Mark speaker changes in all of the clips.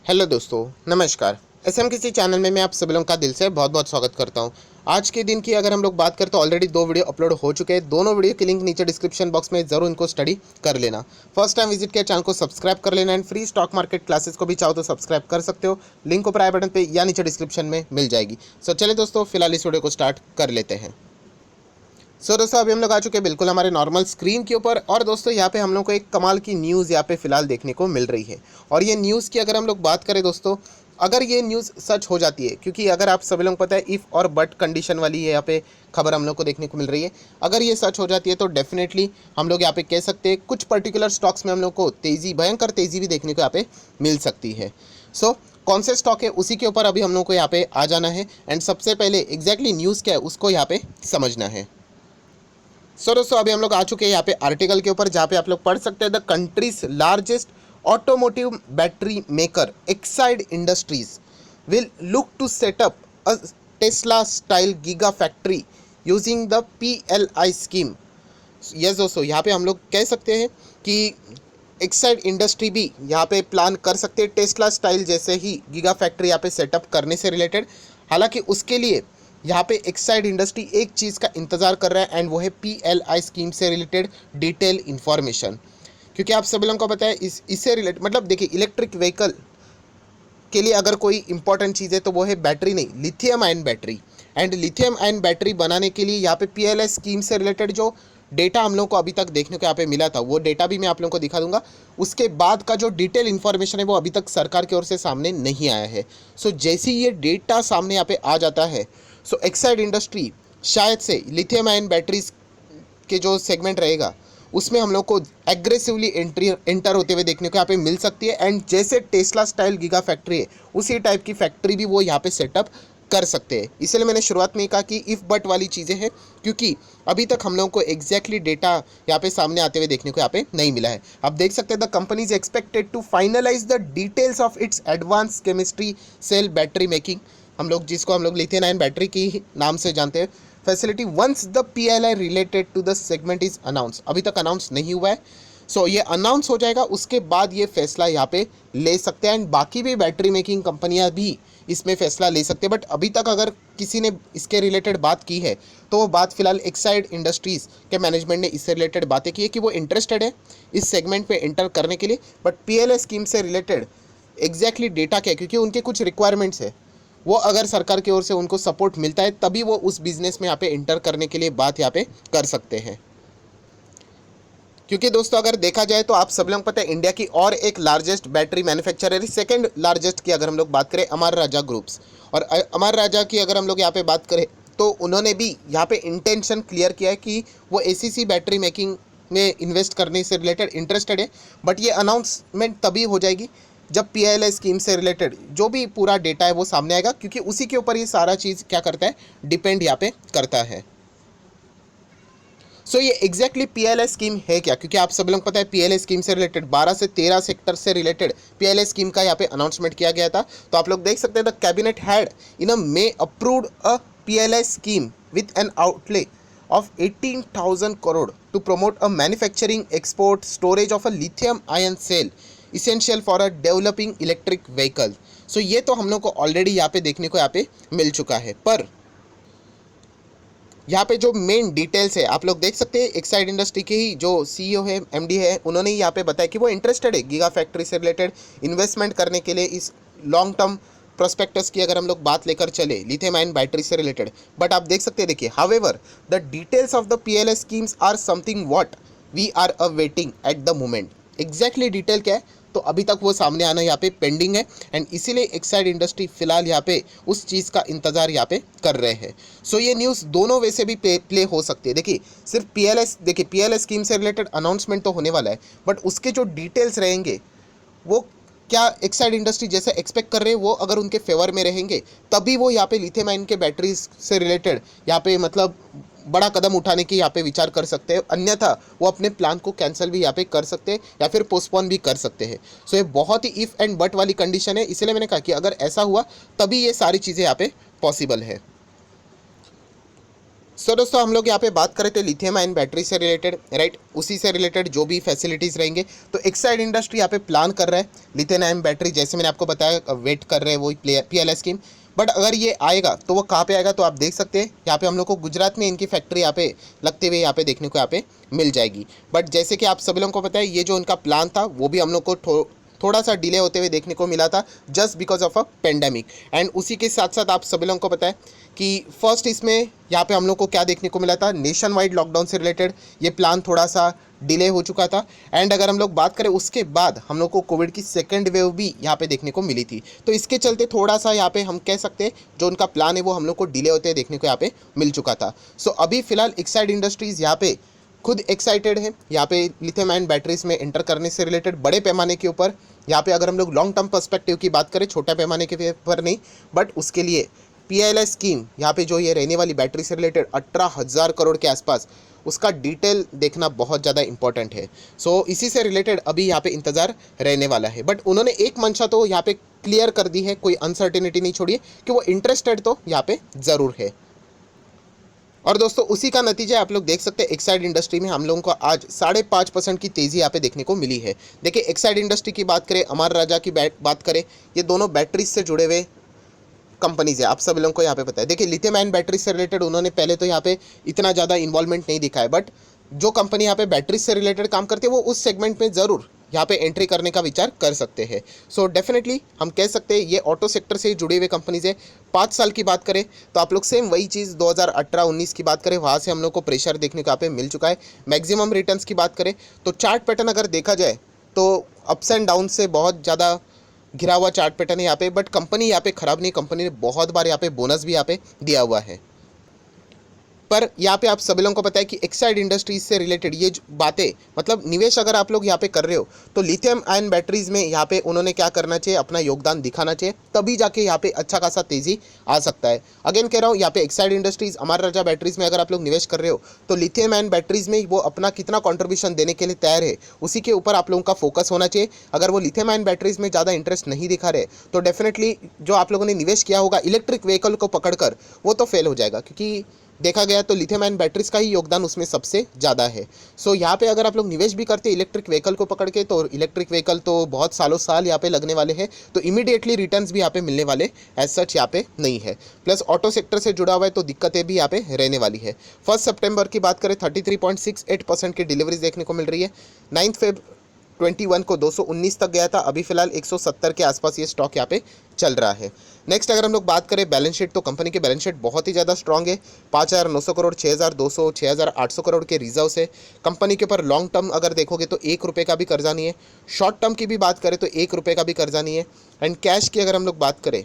Speaker 1: Hello दोस्तों, नमस्कार। SM किसी चैनल में मैं आप सभी लोगों का दिल से बहुत बहुत स्वागत करता हूं। आज के दिन की अगर हम लोग बात करें तो ऑलरेडी 2 वीडियो अपलोड हो चुके हैं। दोनों वीडियो की लिंक नीचे डिस्क्रिप्शन बॉक्स में ज़रूर इनको स्टडी कर लेना। फर्स्ट टाइम विजिट किया चैनल को सब्सक्राइब कर लेना and free stock market classes को भी चाहो तो सब्सक्राइब कर सकते हो। लिंक ऊपर आई बटन पर या नीचे डिस्क्रिप्शन में मिल जाएगी। सो चलिए दोस्तों, फिलहाल इस वीडियो को स्टार्ट कर लेते हैं। दोस्तों अभी हम लोग आ चुके हैं बिल्कुल हमारे नॉर्मल स्क्रीन के ऊपर। और दोस्तों यहाँ पे हम लोग को एक कमाल की न्यूज़ यहाँ पे फिलहाल देखने को मिल रही है। और ये न्यूज़ की अगर हम लोग बात करें दोस्तों, अगर ये न्यूज़ सच हो जाती है, क्योंकि अगर आप सभी लोग पता है इफ़ और बट कंडीशन वाली है यहाँ पे खबर हम लोग को देखने को मिल रही है। अगर ये सच हो जाती है तो डेफिनेटली हम लोग यहाँ पे कह सकते हैं कुछ पर्टिकुलर स्टॉक्स में हम लोग को तेज़ी, भयंकर तेज़ी भी देखने को यहाँ पे मिल सकती है। सो कौन से स्टॉक है उसी के ऊपर अभी हम लोग को यहाँ पे आ जाना है एंड सबसे पहले एग्जैक्टली न्यूज़ क्या है उसको यहाँ पे समझना है। दोस्तों अभी हम लोग आ चुके हैं यहाँ पे आर्टिकल के ऊपर, जहाँ पे आप लोग पढ़ सकते हैं the country's largest automotive battery maker Exide industries will look to setup a Tesla style giga factory using the PLI scheme. Yes दोस्तों, यहाँ पे हम लोग कह सकते हैं कि एक्साइड इंडस्ट्री भी यहाँ पे प्लान कर सकते हैं टेस्ला स्टाइल जैसे ही गीगा फैक्ट्री यहाँ पे सेटअप करने से रिलेटेड। हालांकि उसके लिए यहाँ पे एक्साइड इंडस्ट्री एक चीज़ का इंतज़ार कर रहा है एंड वो है PLI स्कीम से रिलेटेड डिटेल इन्फॉर्मेशन। क्योंकि आप सभी लोगों को पता है इससे रिलेटेड, मतलब देखिए, इलेक्ट्रिक व्हीकल के लिए अगर कोई इंपॉर्टेंट चीज़ है तो वो है बैटरी, नहीं lithium ion battery. And lithium ion battery बनाने के लिए यहाँ पे PLI स्कीम से रिलेटेड जो डेटा हम लोगों को अभी तक देखने को यहाँ पे मिला था, वो डेटा भी मैं आप लोगों को दिखा दूंगा। उसके बाद का जो डिटेल इन्फॉर्मेशन है वो अभी तक सरकार की ओर से सामने नहीं आया है। सो जैसे ही ये डेटा सामने यहाँ पे आ जाता है, सो एक्साइड इंडस्ट्री शायद से लिथियम आयन बैटरीज के जो सेगमेंट रहेगा उसमें हम लोग को एग्रेसिवली एंटर होते हुए देखने को यहाँ पे मिल सकती है। एंड जैसे टेस्ला स्टाइल गीगा फैक्ट्री है उसी टाइप की फैक्ट्री भी वो यहाँ पे सेटअप कर सकते हैं। इसलिए मैंने शुरुआत में ही कहा कि इफ़ बट वाली चीज़ें हैं, क्योंकि अभी तक हम लोगों को एग्जैक्टली डेटा यहाँ पे सामने आते हुए देखने को यहाँ पे नहीं मिला है। आप देख सकते हैं the company is expected to finalise the details of its advance chemistry cell battery making, हम लोग जिसको हम लोग लिथियम आयन बैटरी की नाम से जानते हैं, facility once the PLI related to the segment is announce. अभी तक अनाउंस नहीं हुआ है। सो ये अनाउंस हो जाएगा, उसके बाद ये फैसला यहाँ पे ले सकते हैं एंड बाकी भी बैटरी मेकिंग कंपनियां भी इसमें फैसला ले सकते हैं। बट अभी तक अगर किसी ने इसके रिलेटेड बात की है तो वो बात फिलहाल एक्साइड इंडस्ट्रीज़ के मैनेजमेंट ने इससे रिलेटेड बातें की है कि वो इंटरेस्टेड है इस सेगमेंट पे एंटर करने के लिए। बट PLI स्कीम से रिलेटेड एग्जैक्टली डेटा क्या है, क्योंकि उनके कुछ रिक्वायरमेंट्स है, वो अगर सरकार की ओर से उनको सपोर्ट मिलता है तभी वो उस बिजनेस में यहाँ पे एंटर करने के लिए बात यहाँ पे कर सकते हैं। क्योंकि दोस्तों अगर देखा जाए तो आप सब लोग पता है इंडिया की और एक largest battery manufacturer, second largest की अगर हम लोग बात करें अमर राजा ग्रुप्स, और अमर राजा की अगर हम लोग यहाँ पे बात करें तो उन्होंने भी यहाँ पे इंटेंशन क्लियर किया है कि वो ACC बैटरी मेकिंग में इन्वेस्ट करने से रिलेटेड इंटरेस्टेड है। बट ये अनाउंसमेंट तभी हो जाएगी जब PLI स्कीम से रिलेटेड जो भी पूरा डेटा है वो सामने आएगा, क्योंकि उसी के ऊपर ये सारा चीज़ क्या करता है, डिपेंड यहाँ पे करता है। सो ये एग्जैक्टली PLI स्कीम है क्या, क्योंकि आप सब लोग पता है PLI स्कीम से रिलेटेड 12 से 13 सेक्टर से रिलेटेड PLI स्कीम का यहाँ पे अनाउंसमेंट किया गया था। तो आप लोग देख सकते हैं the cabinet had in a may approved a PLI scheme with an outlay of 18,000 crore to promote a manufacturing, export, storage of a lithium ion cell essential for a developing electric vehicle। सो ये तो हम लोग को already यहाँ पे देखने को यहाँ पे मिल चुका है। पर यहाँ पे जो मेन डिटेल्स है आप लोग देख सकते हैं, एक्साइड इंडस्ट्री के ही जो CEO है, MD है, उन्होंने ही यहाँ पे बताया कि वो इंटरेस्टेड है गीगा फैक्ट्री से रिलेटेड इन्वेस्टमेंट करने के लिए इस लॉन्ग टर्म प्रोस्पेक्टस की अगर हम लोग बात लेकर चले लिथियम आयन बैटरी से रिलेटेड। बट आप देख सकते हैं, देखिए, however the details of the PLI schemes are something what we are a waiting at the moment. Exactly detail क्या है तो अभी तक वो सामने आना यहाँ पे पेंडिंग है एंड इसीलिए एक्साइड इंडस्ट्री फिलहाल यहाँ पे उस चीज़ का इंतजार यहाँ पे कर रहे हैं। सो ये न्यूज़ दोनों वे से भी प्ले हो सकती है। देखिए सिर्फ PLI स्कीम से रिलेटेड अनाउंसमेंट तो होने वाला है, बट उसके जो डिटेल्स रहेंगे वो क्या एक्साइड इंडस्ट्री जैसे एक्सपेक्ट कर रहे हैं वो अगर उनके फेवर में रहेंगे तभी वो यहाँ पे लिथियम आयन के बैटरीज से रिलेटेड यहाँ पे मतलब बड़ा कदम उठाने की यहाँ पे विचार कर सकते हैं। अन्यथा वो अपने प्लान को कैंसिल भी यहाँ पे कर सकते हैं या फिर पोस्टपोन भी कर सकते हैं। सो ये बहुत ही इफ़ एंड बट वाली कंडीशन है, इसलिए मैंने कहा कि अगर ऐसा हुआ तभी ये सारी चीज़ें यहाँ पे पॉसिबल है। सो दोस्तों हम लोग यहाँ पे बात करें तो लिथियम आयन बैटरी से रिलेटेड, राइट, उसी से रिलेटेड जो भी फैसिलिटीज़ रहेंगे, तो एक्साइड इंडस्ट्री यहाँ पे प्लान कर रहा है लिथियम आयन बैटरी, जैसे मैंने आपको बताया वेट कर रहे हैं वही PLI स्कीम। बट अगर ये आएगा तो वो कहाँ पे आएगा, तो आप देख सकते हैं यहाँ पे हम लोग को गुजरात में इनकी फैक्ट्री यहाँ पे लगते हुए यहाँ पे देखने को यहाँ पे मिल जाएगी। बट जैसे कि आप सभी लोगों को पता है, ये जो उनका प्लान था वो भी हम लोग को थोड़ा सा डिले होते हुए देखने को मिला था, just because of a pandemic. And उसी के साथ साथ आप सभी लोगों को पता है कि फर्स्ट इसमें यहाँ पे हम लोग को क्या देखने को मिला था, नेशन वाइड लॉकडाउन से रिलेटेड ये प्लान थोड़ा सा डिले हो चुका था। एंड अगर हम लोग बात करें उसके बाद हम लोग को कोविड की सेकेंड वेव भी यहाँ पे देखने को मिली थी, तो इसके चलते थोड़ा सा यहाँ पे हम कह सकते हैं जो उनका प्लान है वो हम लोग को डिले होते देखने को यहाँ पे मिल चुका था। सो अभी फिलहाल एक्साइड इंडस्ट्रीज़ यहाँ पे खुद एक्साइटेड है यहाँ पे लिथियम आयन बैटरीज में एंटर करने से रिलेटेड बड़े पैमाने के ऊपर। यहाँ पे अगर हम लोग लॉन्ग टर्म पर्सपेक्टिव की बात करें, छोटा पैमाने के पर नहीं, बट उसके लिए PLI स्कीम यहाँ पे जो ये रहने वाली बैटरी से रिलेटेड 18,000 करोड़ के आसपास, उसका डिटेल देखना बहुत ज़्यादा इंपॉर्टेंट है। सो इसी से रिलेटेड अभी यहाँ पे इंतज़ार रहने वाला है। बट उन्होंने एक मंशा तो यहाँ पे क्लियर कर दी है, कोई अनसर्टिनिटी नहीं छोड़ी है कि वो इंटरेस्टेड तो यहाँ पे ज़रूर है। और दोस्तों उसी का नतीजा आप लोग देख सकते हैं, एक्साइड इंडस्ट्री में हम लोगों को आज 5.5% की तेज़ी यहाँ पे देखने को मिली है। देखिए एक्साइड इंडस्ट्री की बात करें, अमर राजा की बात करें, ये दोनों बैटरीज से जुड़े हुए कंपनीज है, आप सभी लोगों को यहाँ पे पता है। देखिए लिथियम आयन बैटरी से रिलेटेड उन्होंने पहले तो यहाँ पे इतना ज़्यादा इन्वॉल्वमेंट नहीं दिखाया, बट जो कंपनी यहाँ पे बैटरीज से रिलेटेड काम करती है वो उस सेगमेंट में ज़रूर यहाँ पे एंट्री करने का विचार कर सकते हैं। सो डेफिनेटली हम कह सकते हैं ये ऑटो सेक्टर से जुड़ी हुई कंपनीज है। 5 साल की बात करें तो आप लोग सेम वही चीज़ 2018-19 की बात करें, वहाँ से हम लोग को प्रेशर देखने को यहाँ पे मिल चुका है। मैक्सिमम रिटर्न्स की बात करें तो चार्ट पैटर्न अगर देखा जाए तो अप्स एंड डाउन से बहुत ज़्यादा घिरा हुआ चार्ट पैटर्न है यहाँ पे। बट कंपनी यहाँ पे ख़राब नहीं, कंपनी ने बहुत बार यहाँ पे बोनस भी यहाँ पे दिया हुआ है। पर यहाँ पे आप सभी लोगों को पता है कि एक्साइड इंडस्ट्रीज से रिलेटेड ये बातें, मतलब निवेश अगर आप लोग यहाँ पे कर रहे हो तो लिथियम आयन बैटरीज में यहाँ पे उन्होंने क्या करना चाहिए, अपना योगदान दिखाना चाहिए, तभी जाके यहाँ पे अच्छा खासा तेज़ी आ सकता है। अगेन कह रहा हूँ, यहाँ पे एक्साइड इंडस्ट्रीज, अमर राजा बैटरीज में अगर आप लोग निवेश कर रहे हो तो लिथियम आयन बैटरीज में वो अपना कितना कॉन्ट्रीब्यूशन देने के लिए तैयार है, उसी के ऊपर आप लोगों का फोकस होना चाहिए। अगर वो लिथियम आयन बैटरीज में ज़्यादा इंटरेस्ट नहीं दिखा रहे तो डेफिनेटली जो आप लोगों ने निवेश किया होगा इलेक्ट्रिक व्हीकल को पकड़कर, वो तो फेल हो जाएगा, क्योंकि देखा गया तो लिथियम आयन बैटरीज का ही योगदान उसमें सबसे ज़्यादा है। सो यहाँ पे अगर आप लोग निवेश भी करते हैं इलेक्ट्रिक व्हीकल को पकड़ के, तो इलेक्ट्रिक व्हीकल तो बहुत सालों साल यहाँ पे लगने वाले हैं, तो इमीडिएटली रिटर्न्स भी यहाँ पे मिलने वाले एज सच यहाँ पे नहीं है। प्लस ऑटो सेक्टर से जुड़ा हुआ है तो दिक्कतें भी यहाँ पे रहने वाली है। 1 सितंबर की बात करें 33.68% की डिलीवरीज देखने को मिल रही है। 9 फेब 21 को 219 तक गया था, अभी फिलहाल 170 के आसपास ये स्टॉक यहाँ पे चल रहा है। नेक्स्ट अगर हम लोग बात करें बैलेंस शीट, तो कंपनी के बैलेंस शीट बहुत ही ज़्यादा स्ट्रांग है। 5,900 करोड़, 6,200, 6,800 करोड़ के रिजर्व्स है। कंपनी के ऊपर लॉन्ग टर्म अगर देखोगे तो 1 रुपये का भी कर्जा नहीं है। शॉर्ट टर्म की भी बात करें तो 1 रुपये का भी कर्जा नहीं है। एंड कैश की अगर हम लोग बात करें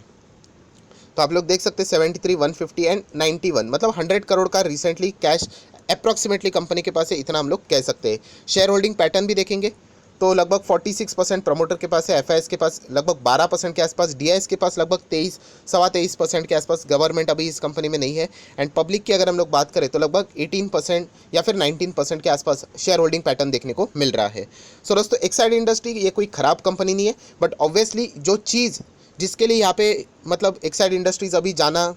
Speaker 1: तो आप लोग देख सकते हैं 73, 150 एंड 91, मतलब 100 करोड़ का रिसेंटली कैश अप्रॉक्सीमेटली कंपनी के पास है, इतना हम लोग कह सकते हैं। शेयर होल्डिंग पैटर्न भी देखेंगे तो लगभग 46% प्रमोटर के पास है, FIS के पास लगभग 12% के आसपास, DIS के पास लगभग 23-23% के आसपास, गवर्नमेंट अभी इस कंपनी में नहीं है। एंड पब्लिक की अगर हम लोग बात करें तो लगभग 18% या फिर 19% के आसपास शेयर होल्डिंग पैटर्न देखने को मिल रहा है। सो दोस्तों एक्साइड इंडस्ट्री ये कोई ख़राब कंपनी नहीं है, बट ऑब्वियसली जो चीज़ जिसके लिए यहाँ पे मतलब एक्साइड इंडस्ट्रीज अभी जाना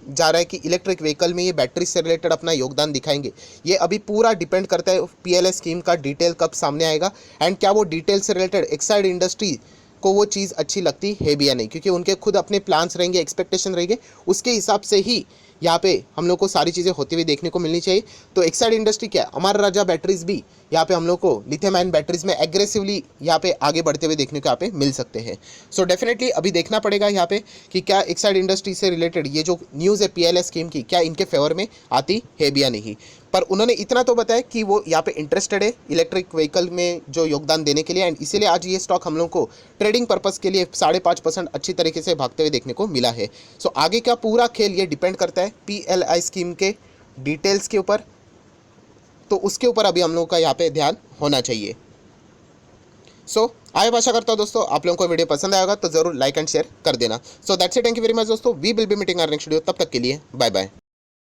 Speaker 1: जा रहा है कि इलेक्ट्रिक व्हीकल में ये बैटरी से रिलेटेड अपना योगदान दिखाएंगे, ये अभी पूरा डिपेंड करता है PLI स्कीम का डिटेल कब सामने आएगा एंड क्या वो डिटेल से रिलेटेड एक्साइड इंडस्ट्री को वो चीज़ अच्छी लगती है भी या नहीं, क्योंकि उनके खुद अपने प्लान्स रहेंगे, एक्सपेक्टेशन रहेंगे, उसके हिसाब से ही यहाँ पे हम लोग को सारी चीज़ें होती हुई देखने को मिलनी चाहिए। तो एक्साइड इंडस्ट्री क्या, अमर राजा बैटरीज भी यहाँ पे हम लोग को लिथियम आयन बैटरीज में एग्रेसिवली यहाँ पे आगे बढ़ते हुए देखने को यहाँ पे मिल सकते हैं। सो डेफिनेटली अभी देखना पड़ेगा यहाँ पे कि क्या एक्साइड इंडस्ट्री से रिलेटेड ये जो न्यूज़ है PLI स्कीम की, क्या इनके फेवर में आती है भी या नहीं। पर उन्होंने इतना तो बताया कि वो यहाँ पे इंटरेस्टेड है इलेक्ट्रिक व्हीकल में जो योगदान देने के लिए, एंड इसीलिए आज ये स्टॉक हम लोग को ट्रेडिंग पर्पस के लिए 5.5% अच्छी तरीके से भागते हुए देखने को मिला है। सो आगे का पूरा खेल ये डिपेंड करता है PLI स्कीम के डिटेल्स के ऊपर, तो उसके ऊपर अभी हम लोग का यहाँ पे ध्यान होना चाहिए। सो आगे आशा करता हूँ दोस्तों आप लोगों को वीडियो पसंद आएगा तो जरूर लाइक एंड शेयर कर देना। So that's it, thank you very much दोस्तों, we will be meeting our next video, तब तक के लिए बाय बाय।